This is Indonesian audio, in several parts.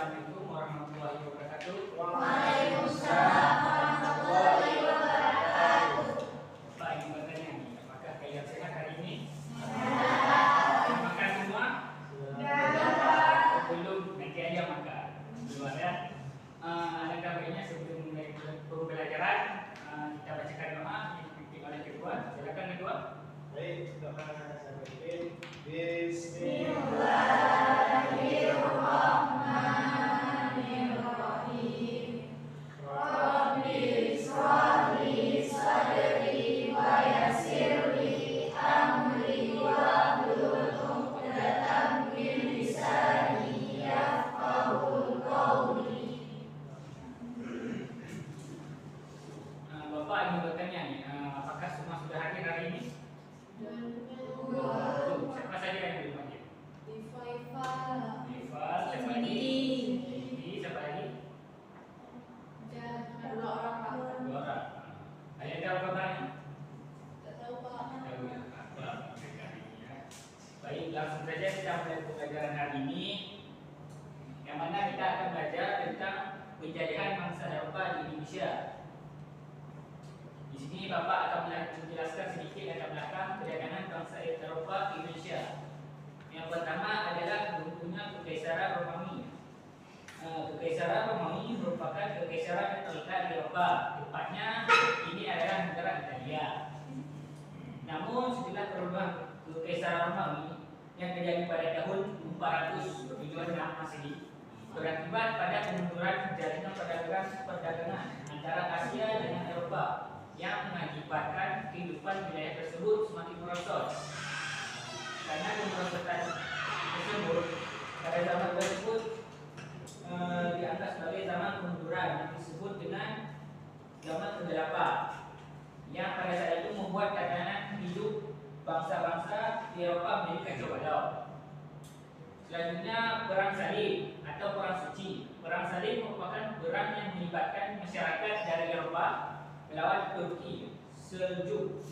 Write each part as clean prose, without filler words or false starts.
Assalamualaikum warahmatullahi wabarakatuh. Waalaikumsalam warahmatullahi wabarakatuh. Pak, ingin bertanya nih, apakah kalian sehat hari ini? Sehat. Makan semua? Sudah. Belum, nanti aja makan. Luar ya. Alangkah baiknya sebelum mulai pembelajaran, kita bacakan doa yang dipimpin oleh kedua. Silakan kedua. Baik, doa saya pimpin. Bismillah. Bismillahirrahmanirrahim. Rabbi shrahli sadri wa yassirli amri wahlul 'uqdatam min lisani yafqahu qawli. Bapak ingin bertanya nih, apakah semua sudah hadir hari ini? Belum. Siapa saja yang belum hadir? Difaifal. Nifal, siapa lagi? Didi, siapa lagi? Dan dua orang Pak. Dua orang. Ada yang tahu kabarnya? Tak tahu Pak. Tahu ya, apa mereka hari ini ya. Baik, langsung saja kita mulai pembelajaran hari ini, yang mana kita akan belajar tentang penjajahan bangsa Eropa di Indonesia. Di sini Bapak akan menjelaskan sedikit latar belakang perdagangan bangsa Eropa di Indonesia. Yang pertama adalah bentuknya Kekaisaran Romawi. Kekaisaran Romawi merupakan kekaisaran yang terletak di Eropa. Tepatnya ini adalah negara Italia. Namun setelah perubahan Kekaisaran Romawi yang terjadi pada tahun 476 Masehi, berakibat pada kemunduran jalinan perdagangan antara Asia dengan Eropa yang mengakibatkan kehidupan wilayah tersebut semakin merosot. Karena kemerosotan tersebut pada zaman tersebut dianggap sebagai zaman kemunduran yang disebut dengan zaman ke-8, yang pada saat itu membuat tatanan hidup bangsa-bangsa di Eropa menjadi kacau balau. Selanjutnya perang salib atau perang suci. Perang salib merupakan perang yang melibatkan masyarakat dari Eropa melawan Turki, Seljuk,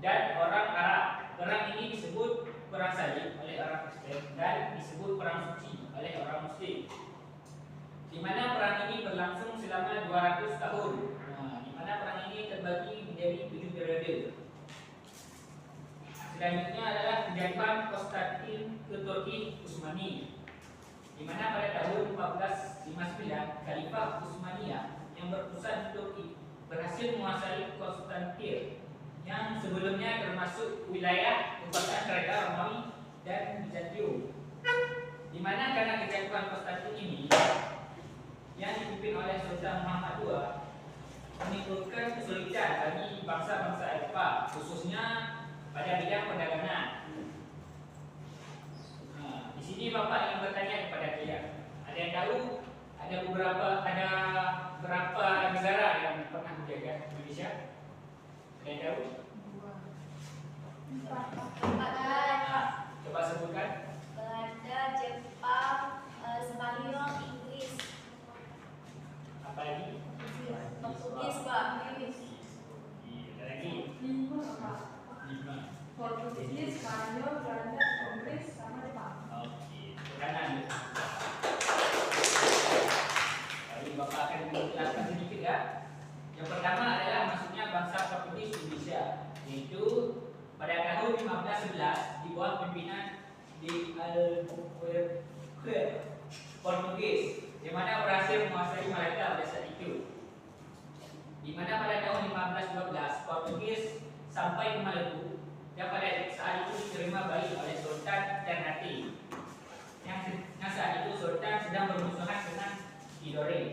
dan orang Arab. Perang ini disebut perang salib oleh orang Kristen dan disebut perang suci oleh orang Muslim. Di mana perang ini berlangsung selama 200 tahun. Di mana perang ini terbagi menjadi 7 periode. Selanjutnya adalah penjajahan Konstantin ke Turki Utsmani, di mana pada tahun 1459 Khalifah Utsmaniyah yang berpusat di Turki berhasil menguasai Konstantin yang sebelumnya termasuk wilayah merupakan kerajaan Romawi dan Bizantium. Di mana karena kejatuhan Konstantin ini yang dipimpin oleh Sultan Muhammad II menimbulkan kesulitan bagi bangsa-bangsa Eropa, khususnya pada bidang perdagangan. Di sini Bapak ingin bertanya kepada kalian, ada yang tahu ada berapa negara yang pernah menjajah Indonesia? Ada yang tahu? Coba sebutkan. Belanda, Jepang, Spanyol, Inggris. Apa lagi? Portugis Pak. Ada lagi? 5. Portugis, Spanyol, Belanda, Inggris, sama Jepang. Oke, kanan. Lalu Bapak akan menjelaskan sedikit ya. Yang pertama adalah masuknya bangsa Portugis di Indonesia, yaitu pada tahun 1511 di bawah pimpinan di Albuquerque Portugis, di mana berhasil menguasai Malaka pada saat itu. Di mana pada tahun 1512 Portugis sampai ke Maluku yang pada saat itu diterima baik oleh Sultan Ternate, yang saat itu Sultan sedang bermusuhan dengan Tidore.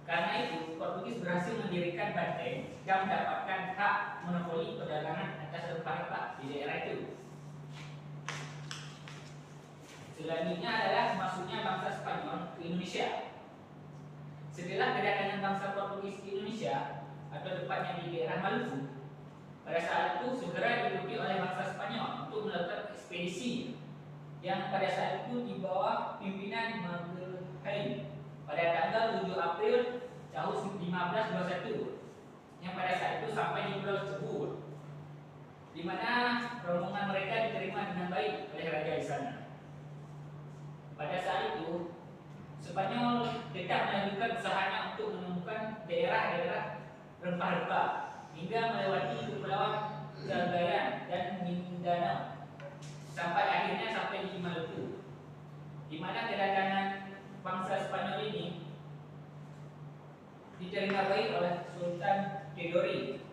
Karena itu Portugis berhasil mendirikan banteng dan mendapatkan hak monopoli perdagangan atas rempah-rempah di daerah itu. Selanjutnya adalah masuknya bangsa Spanyol ke Indonesia. Setelah kedatangan bangsa Portugis ke Indonesia, atau tepatnya di daerah Maluku, pada saat itu segera diikuti oleh bangsa Spanyol untuk melakukan ekspedisi yang pada saat itu di bawah pimpinan Magellan pada tanggal 7 April tahun 1521, yang pada saat itu sampai di Pulau Cebu, di mana rombongan mereka diterima dengan baik oleh raja di sana. Pada saat itu tetap melanjutkan usahanya untuk menemukan daerah-daerah rempah-rempah hingga melewati kepulauan Cagayan dan Mindanao sampai akhirnya sampai di Maluku, di mana kedatangan bangsa Spanyol ini diterima baik oleh Sultan Tidore.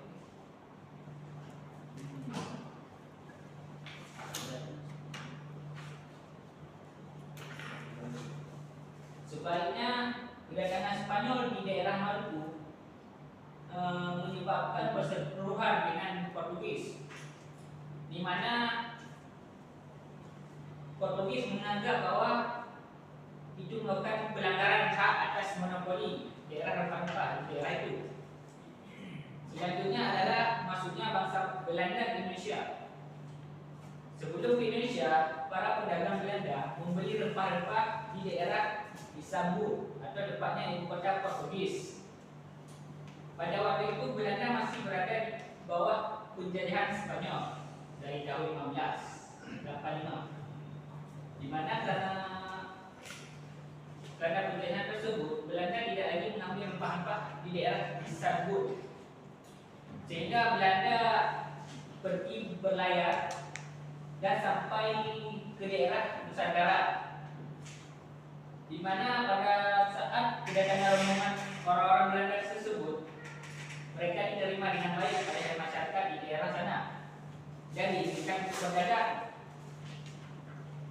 Sebaliknya, kedatangan Spanyol di daerah Maluku menyebabkan perseteruan dengan Portugis, di mana Portugis menganggap bahwa itu merupakan pelanggaran hak atas monopoli daerah rempah-rempah di daerah itu. Selanjutnya adalah masuknya bangsa Belanda ke Indonesia. Sebelum ke Indonesia, para pedagang Belanda membeli rempah-rempah di daerah Istanbul atau tepatnya ibu kota Portugis. Pada waktu itu Belanda masih berada di bawah penjajahan Spanyol dari tahun 1585, di mana karena penjajahan tersebut Belanda tidak lagi mengambil rempah-rempah di daerah Istanbul, sehingga Belanda pergi berlayar dan sampai ke daerah Nusantara, di mana pada saat kedatangan rombongan orang-orang Belanda tersebut, mereka diterima dengan baik oleh masyarakat di daerah sana dan diizinkan untuk berdagang.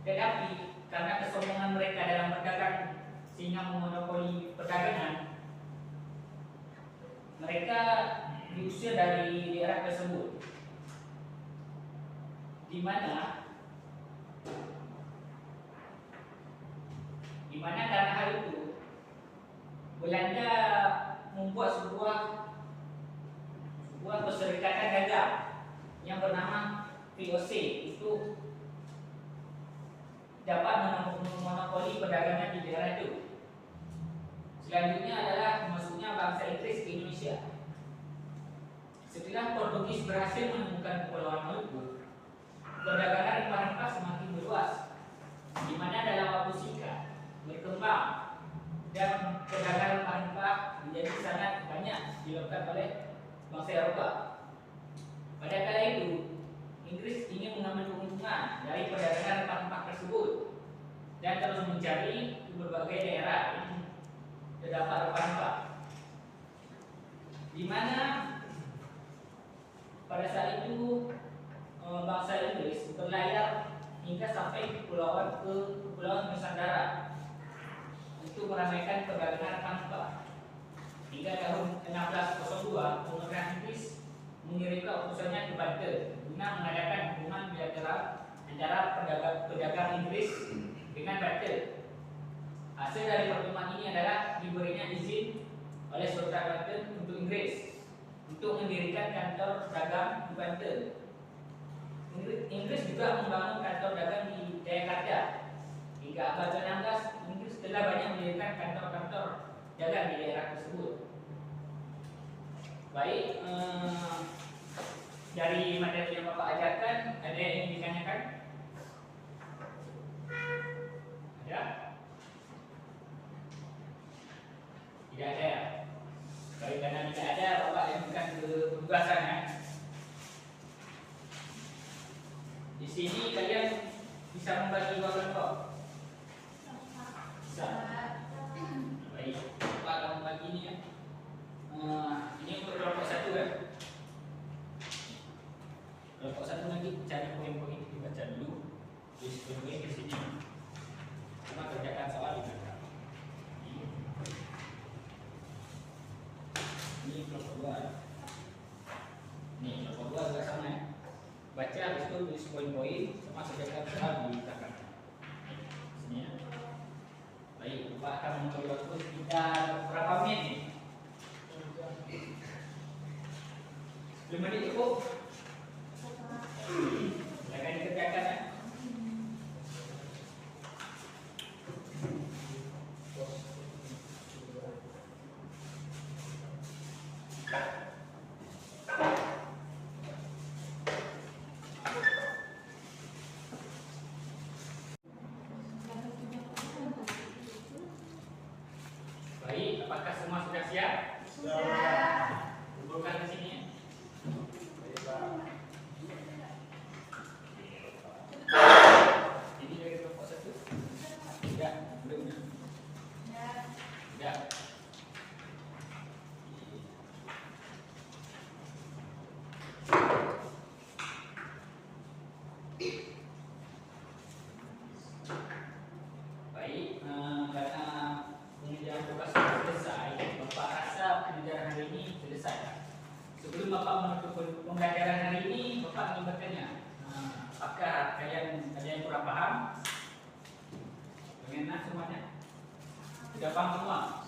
Tetapi karena kesombongan mereka dalam berdagang sehingga memonopoli perdagangan, mereka diusir dari daerah tersebut, di mana karena hal itu Belanda membuat sebuah perserikatan dagang yang bernama VOC itu dapat memonopoli perdagangan di daerah itu. Selanjutnya adalah masuknya bangsa Inggris ke Indonesia. Setelah Portugis berhasil menemukan Kepulauan Maluku, perdagangan rempah-rempah semakin meluas, di mana dalam waktu singkat berkembang dan perdagangan rempah-rempah menjadi sangat banyak dilakukan oleh bangsa Eropa. Pada kala itu, Inggris ingin mengambil keuntungan dari perdagangan rempah-rempah tersebut dan terus mencari ke berbagai daerah yang terdapat rempah-rempah, di mana pada saat itu bangsa Inggris berlayar hingga sampai ke Kepulauan Nusantara untuk meramaikan perdagangan rempah-rempah. Hingga tahun 1602, pemerintah Inggris mengirimkan utusannya ke Banten guna mengadakan hubungan bilateral antara pedagang Inggris dengan Banten. Hasil dari pertemuan ini adalah diberinya izin oleh Sultan Banten untuk Inggris untuk mendirikan kantor dagang di Banten. Inggris juga membangun kantor dagang di Jayakarta. Hingga abad ke-16, Inggris telah banyak mendirikan kantor-kantor dagang di daerah tersebut. Baik, dari materi yang Bapak ajarkan, ada yang ingin ditanyakan? Ada? Tidak ada ya? Baik, karena tidak ada, Bapak lanjutkan ke penugasan ya. Di sini kalian bisa membagi kelompok? Bisa. Baik, Bapak akan membagi ini ya. Ini untuk kelompok satu kan? Kelompok satu nanti cari poin-poin itu dibaca dulu. Terus poin-poin ke sini. Cuma kerjakan soal di belakang. Ini kelompok dua. Ini kelompok dua juga sama ya. Baca habis itu tulis poin-poin sama kerjakan soal di belakang. Sini ya. Baik, Bapak akan mencoba terus sekitar berapa menit nih? 10 menit cukup? Silakan dikerjakan ya. apakah semua sudah siap? Sudah. Kumpulkan di sini. Baik, Pak. Ini dari kelompok 1. Tidak, belum. Sudah. Tidak. Baik, karena pengajaran tugas sudah selesai, Bapak rasa pengajaran hari ini selesai. Sebelum Bapak menutup pembelajaran hari ini, Bapak ingin bertanya, apakah kalian ada yang kurang paham? Bagaimana semuanya? Sudah paham semua?